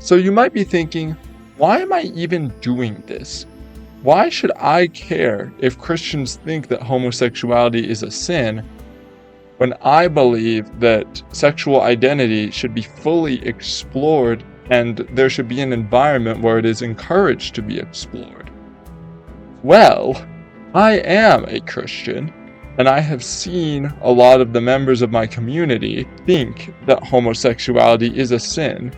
So you might be thinking, why am I even doing this? Why should I care if Christians think that homosexuality is a sin when I believe that sexual identity should be fully explored and there should be an environment where it is encouraged to be explored? Well, I am a Christian, and I have seen a lot of the members of my community think that homosexuality is a sin.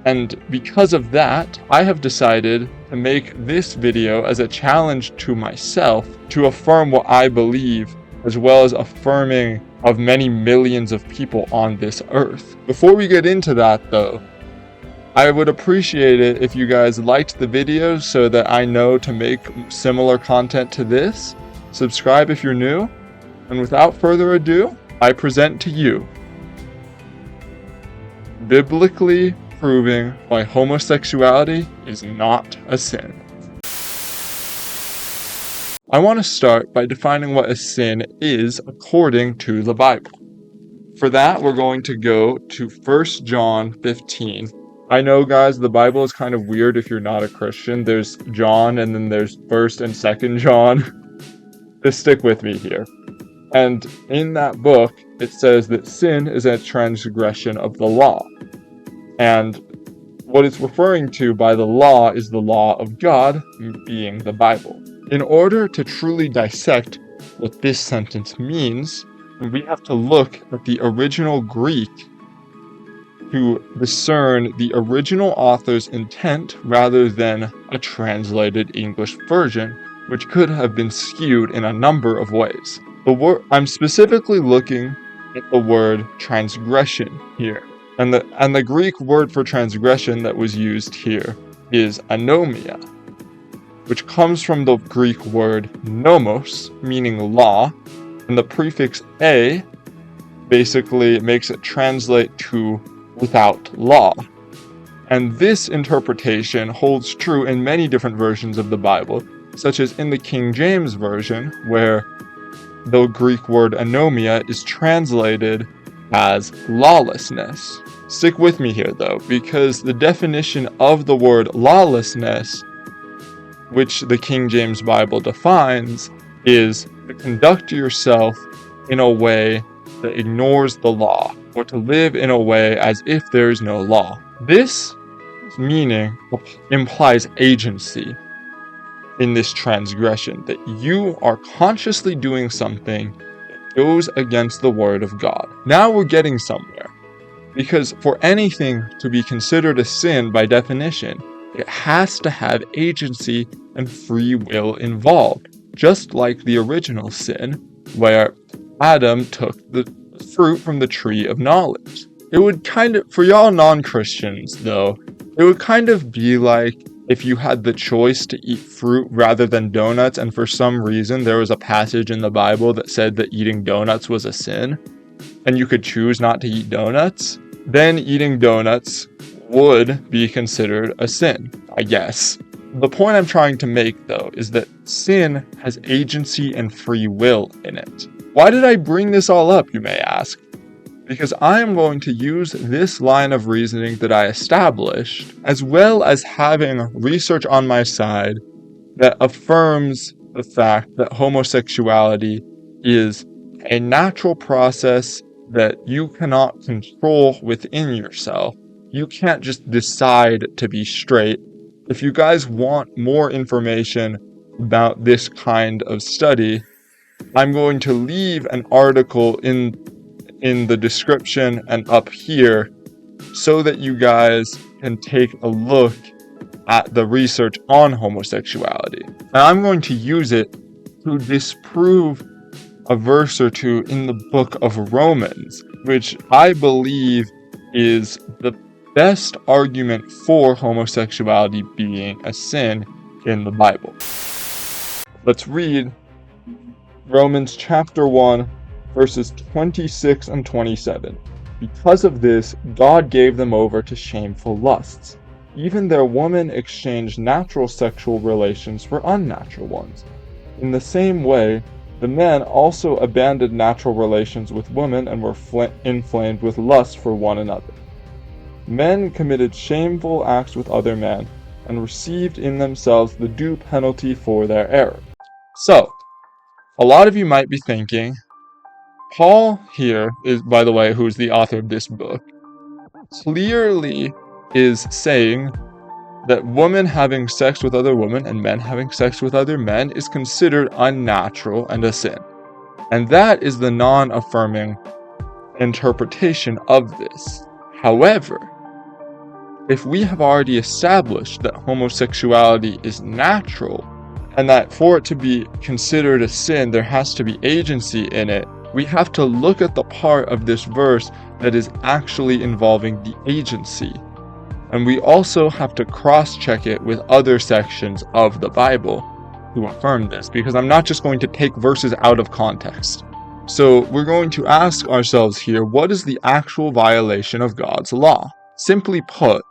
And because of that, I have decided to make this video as a challenge to myself to affirm what I believe, as well as affirming of many millions of people on this earth. Before we get into that though, I would appreciate it if you guys liked the video so that I know to make similar content to this. Subscribe if you're new, and without further ado, I present to you biblically proving why homosexuality is not a sin. I want to start by defining what a sin is according to the Bible. For that, we're going to go to 1 John 15. I know, guys, the Bible is kind of weird if you're not a Christian. There's John, and then there's 1st and 2nd John. Just stick with me here. And in that book, it says that sin is a transgression of the law. And what it's referring to by the law is the law of God, being the Bible. In order to truly dissect what this sentence means, we have to look at the original Greek to discern the original author's intent rather than a translated English version, which could have been skewed in a number of ways. I'm specifically looking at the word transgression here. And the Greek word for transgression that was used here is anomia, which comes from the Greek word nomos, meaning law, and the prefix a basically makes it translate to without law. And this interpretation holds true in many different versions of the Bible, such as in the King James Version, where the Greek word anomia is translated as lawlessness. Stick with me here though, because the definition of the word lawlessness, which the King James Bible defines, is to conduct yourself in a way that ignores the law, or to live in a way as if there is no law. This meaning implies agency in this transgression, that you are consciously doing something that goes against the word of God. Now we're getting somewhere. Because for anything to be considered a sin by definition, it has to have agency and free will involved, just like the original sin, where Adam took the fruit from the tree of knowledge. It would kind of, for y'all non-Christians though, it would kind of be like if you had the choice to eat fruit rather than donuts, and for some reason there was a passage in the Bible that said that eating donuts was a sin, and you could choose not to eat donuts, then eating donuts would be considered a sin, I guess. The point I'm trying to make, though, is that sin has agency and free will in it. Why did I bring this all up, you may ask? Because I am going to use this line of reasoning that I established, as well as having research on my side that affirms the fact that homosexuality is a natural process that you cannot control within yourself. You can't just decide to be straight. If you guys want more information about this kind of study, I'm going to leave an article in the description and up here so that you guys can take a look at the research on homosexuality. And I'm going to use it to disprove a verse or two in the book of Romans, which I believe is the best argument for homosexuality being a sin in the Bible. Let's read Romans chapter 1, verses 26 and 27. Because of this, God gave them over to shameful lusts. Even their women exchanged natural sexual relations for unnatural ones. In the same way, the men also abandoned natural relations with women and were inflamed with lust for one another. Men committed shameful acts with other men and received in themselves the due penalty for their error. So, a lot of you might be thinking, Paul here is, by the way, who's the author of this book, clearly is saying that women having sex with other women and men having sex with other men is considered unnatural and a sin. And that is the non-affirming interpretation of this. However, if we have already established that homosexuality is natural, and that for it to be considered a sin, there has to be agency in it, we have to look at the part of this verse that is actually involving the agency. And we also have to cross-check it with other sections of the Bible to affirm this, because I'm not just going to take verses out of context. So we're going to ask ourselves here, what is the actual violation of God's law? Simply put,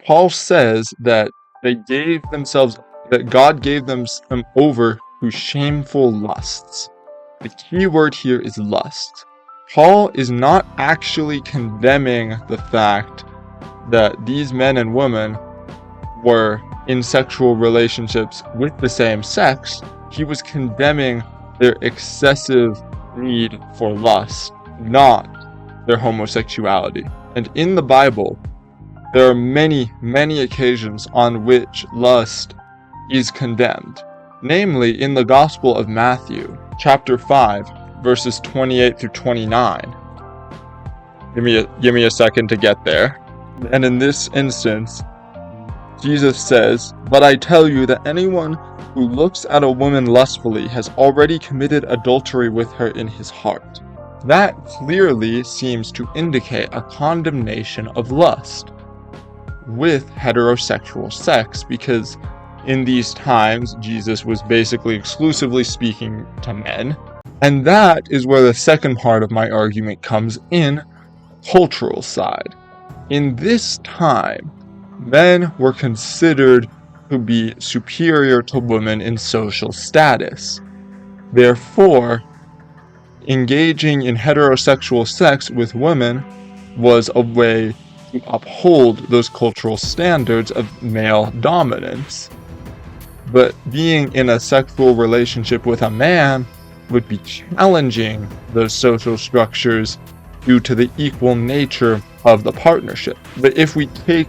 Paul says that God gave them over to shameful lusts. The key word here is lust. Paul is not actually condemning the fact that these men and women were in sexual relationships with the same sex. He was condemning their excessive need for lust, not their homosexuality. And in the Bible, there are many, many occasions on which lust is condemned. Namely, in the Gospel of Matthew, chapter 5, verses 28 through 29. Give me a second to get there. And in this instance, Jesus says, "But I tell you that anyone who looks at a woman lustfully has already committed adultery with her in his heart." That clearly seems to indicate a condemnation of lust with heterosexual sex, because in these times, Jesus was basically exclusively speaking to men. And that is where the second part of my argument comes in, cultural side. In this time, men were considered to be superior to women in social status. Therefore, engaging in heterosexual sex with women was a way to uphold those cultural standards of male dominance. But being in a sexual relationship with a man would be challenging those social structures due to the equal nature of the partnership. But if we take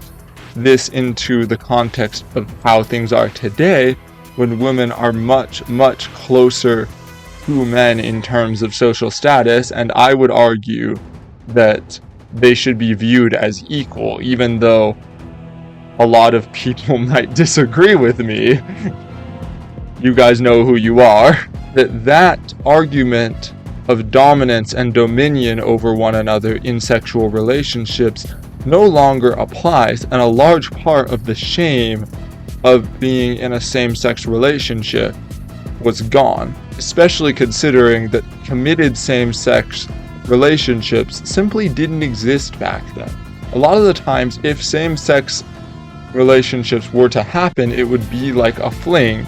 this into the context of how things are today, when women are much, much closer to men in terms of social status, and I would argue that they should be viewed as equal, even though a lot of people might disagree with me. You guys know who you are. That argument of dominance and dominion over one another in sexual relationships no longer applies, and a large part of the shame of being in a same-sex relationship was gone, especially considering that committed same-sex relationships simply didn't exist back then. A lot of the times, if same-sex relationships were to happen, it would be like a fling,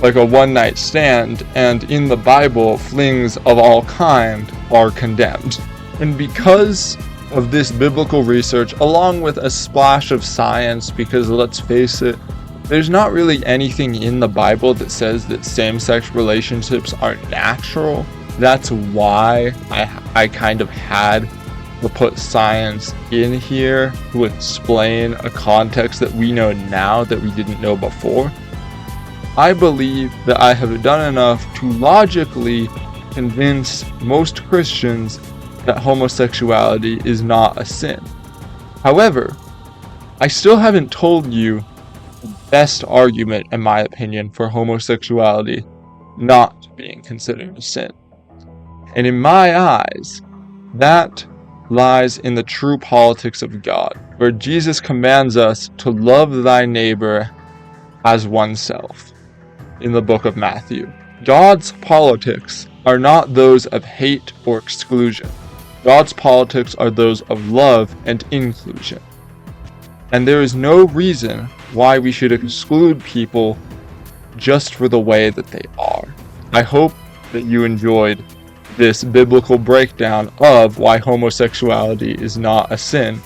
like a one-night stand, and in the Bible, flings of all kind are condemned. And because of this biblical research, along with a splash of science, because let's face it, there's not really anything in the Bible that says that same-sex relationships are natural. That's why I kind of had to put science in here to explain a context that we know now that we didn't know before. I believe that I have done enough to logically convince most Christians that homosexuality is not a sin. However, I still haven't told you the best argument, in my opinion, for homosexuality not being considered a sin. And in my eyes, that lies in the true politics of God, where Jesus commands us to love thy neighbor as oneself in the book of Matthew. God's politics are not those of hate or exclusion. God's politics are those of love and inclusion. And there is no reason why we should exclude people just for the way that they are. I hope that you enjoyed this biblical breakdown of why homosexuality is not a sin.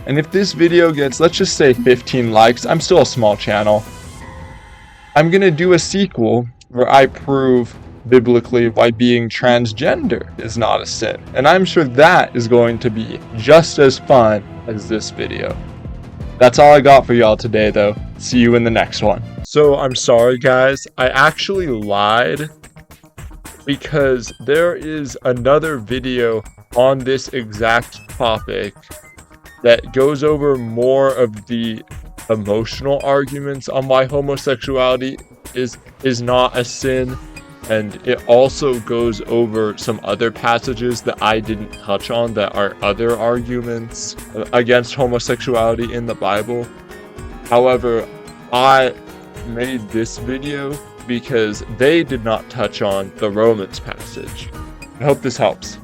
And if this video gets, let's just say 15 likes, I'm still a small channel, I'm going to do a sequel where I prove biblically why being transgender is not a sin. And I'm sure that is going to be just as fun as this video. That's all I got for y'all today, though. See you in the next one. So I'm sorry, guys. I actually lied because there is another video on this exact topic that goes over more of the emotional arguments on why homosexuality is not a sin. And it also goes over some other passages that I didn't touch on that are other arguments against homosexuality in the Bible. However, I made this video because they did not touch on the Romans passage. I hope this helps.